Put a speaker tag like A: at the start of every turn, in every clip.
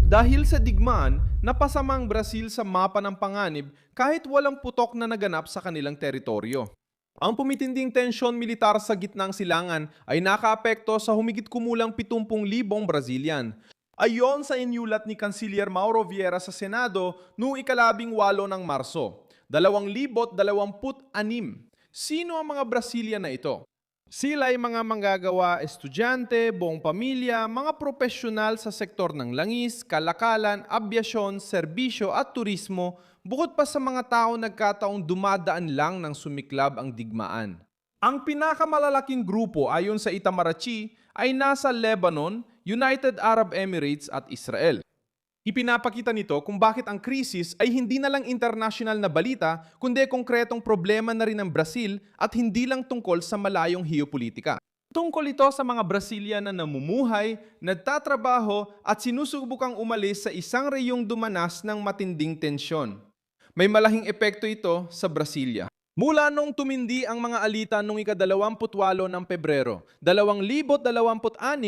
A: Dahil sa digmaan, napasama ang Brazil sa mapa ng panganib kahit walang putok na naganap sa kanilang teritoryo. Ang pumitinding tensyon militar sa gitnang silangan ay nakaapekto sa humigit kumulang 70,000 Brazilian. Ayon sa inyulat ni Kanselier Mauro Vieira sa Senado noong ika-18 ng Marso, 2026. Sino ang mga Brazilian na ito? Sila ay mga manggagawa, estudyante, buong pamilya, mga profesional sa sektor ng langis, kalakalan, abyasyon, serbisyo at turismo, bukod pa sa mga tao nagkataong dumadaan lang ng sumiklab ang digmaan. Ang pinakamalalaking grupo ayon sa Itamaraty ay nasa Lebanon, United Arab Emirates at Israel. Ipinapakita nito kung bakit ang krisis ay hindi na lang international na balita kundi konkretong problema na rin ng Brazil at hindi lang tungkol sa malayong geopolitika. Tungkol ito sa mga Brazilian na namumuhay, nagtatrabaho at sinusubukang umalis sa isang reyong dumanas ng matinding tensyon. May malaking epekto ito sa Brasilia. Mula nung tumindi ang mga alitan noong ika-28 ng Pebrero, 2026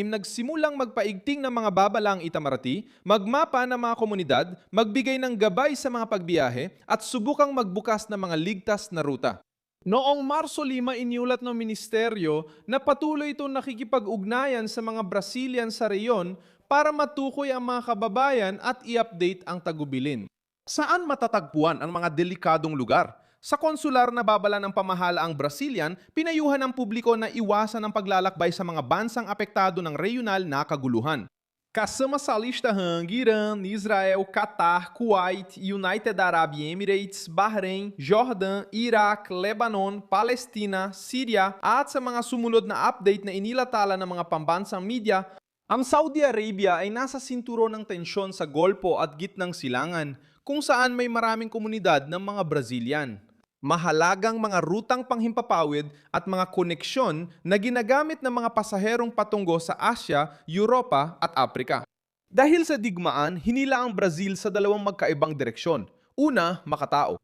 A: nagsimulang magpaigting ng mga babalang Itamaraty, magmapa ng mga komunidad, magbigay ng gabay sa mga pagbiyahe at subukang magbukas ng mga ligtas na ruta. Noong Marso 5, inyulat ng ministeryo na patuloy itong nakikipag-ugnayan sa mga Brazilian sa reyon para matukoy ang mga kababayan at i-update ang tagubilin. Saan matatagpuan ang mga delikadong lugar? Sa konsular na babala ng pamahalaang Brazilian, pinayuhan ng publiko na iwasan ang paglalakbay sa mga bansang apektado ng regional na kaguluhan. Kasama sa listahan Irã, Israel, Qatar, Kuwait, United Arab Emirates, Bahrain, Jordan, Iraq, Lebanon, Palestina, Syria at sa mga sumunod na update na inilatala ng mga pambansang media, ang Saudi Arabia ay nasa sinturon ng tensyon sa Golpo at gitnang silangan kung saan may maraming komunidad ng mga Brazilian. Mahalagang mga rutang panghimpapawid at mga koneksyon na ginagamit ng mga pasaherong patungo sa Asya, Europa at Afrika. Dahil sa digmaan, hinila ang Brazil sa dalawang magkaibang direksyon. Una, makatao.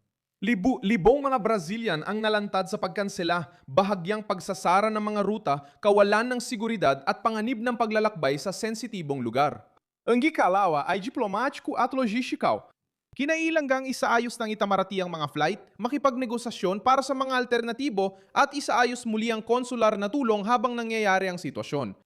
A: Libong mga Brazilian ang nalantad sa pagkansela, bahagyang pagsasara ng mga ruta, kawalan ng seguridad at panganib ng paglalakbay sa sensitibong lugar. Ang gikalawa ay diplomático at logistikal. Kinailangang isaayos ng Itamaraty ang mga flight, makipagnegosasyon para sa mga alternatibo at isaayos muli ang konsular na tulong habang nangyayari ang sitwasyon.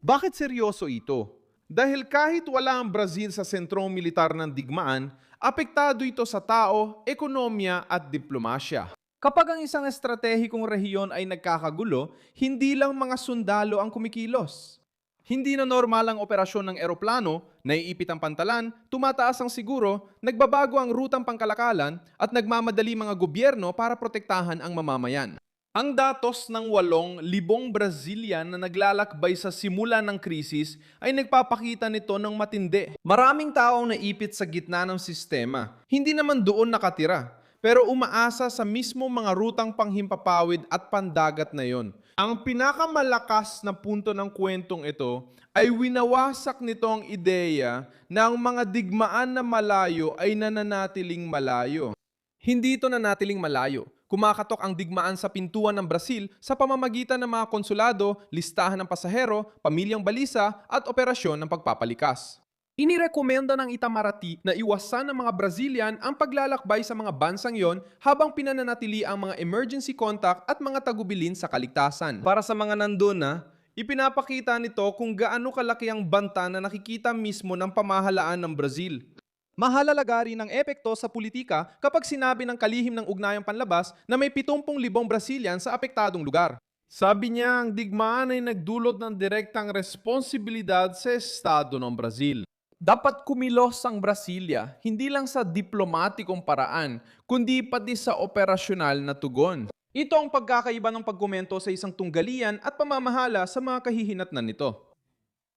A: Bakit seryoso ito? Dahil kahit wala ang Brazil sa sentrong militar ng digmaan, apektado ito sa tao, ekonomiya at diplomasya. Kapag ang isang estratehikong rehiyon ay nagkakagulo, hindi lang mga sundalo ang kumikilos. Hindi na normal ang operasyon ng eroplano, naiipit ang pantalan, tumataas ang siguro, nagbabago ang rutang pangkalakalan at nagmamadali mga gobyerno para protektahan ang mamamayan. Ang datos ng 8,000 Brazilian na naglalakbay sa simula ng krisis ay nagpapakita nito ng matindi. Maraming taong naipit sa gitna ng sistema, hindi naman doon nakatira, pero umaasa sa mismo mga rutang panghimpapawid at pandagat na yon. Ang pinakamalakas na punto ng kwentong ito ay winawasak nito ang ideya na ang mga digmaan na malayo ay nananatiling malayo. Hindi ito nanatiling malayo. Kumakatok ang digmaan sa pintuan ng Brazil sa pamamagitan ng mga konsulado, listahan ng pasahero, pamilyang balisa at operasyon ng pagpapalikas. Inirekomenda ng Itamaraty na iwasan ng mga Brazilian ang paglalakbay sa mga bansang yon habang pinananatili ang mga emergency contact at mga tagubilin sa kaligtasan. Para sa mga nandun na, ipinapakita nito kung gaano kalaki ang banta na nakikita mismo ng pamahalaan ng Brazil. Mahalalaga rin ang epekto sa politika kapag sinabi ng kalihim ng ugnayang panlabas na may 70,000 Brazilian sa apektadong lugar. Sabi niya ang digmaan ay nagdulot ng direktang responsibilidad sa Estado ng Brazil. Dapat kumilos ang Brasilia, hindi lang sa diplomatikong paraan, kundi pati sa operasyonal na tugon. Ito ang pagkakaiba ng pagkomento sa isang tunggalian at pamamahala sa mga kahihinatnan nito.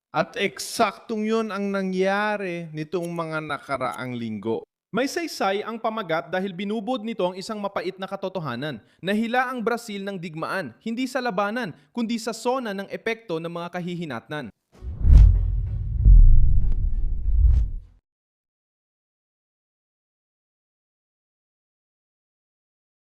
A: At eksaktong yun ang nangyari nitong mga nakaraang linggo. May saysay ang pamagat dahil binubod nito ang isang mapait na katotohanan. Nahila ang Brazil ng digmaan, hindi sa labanan, kundi sa sona ng epekto ng mga kahihinatnan.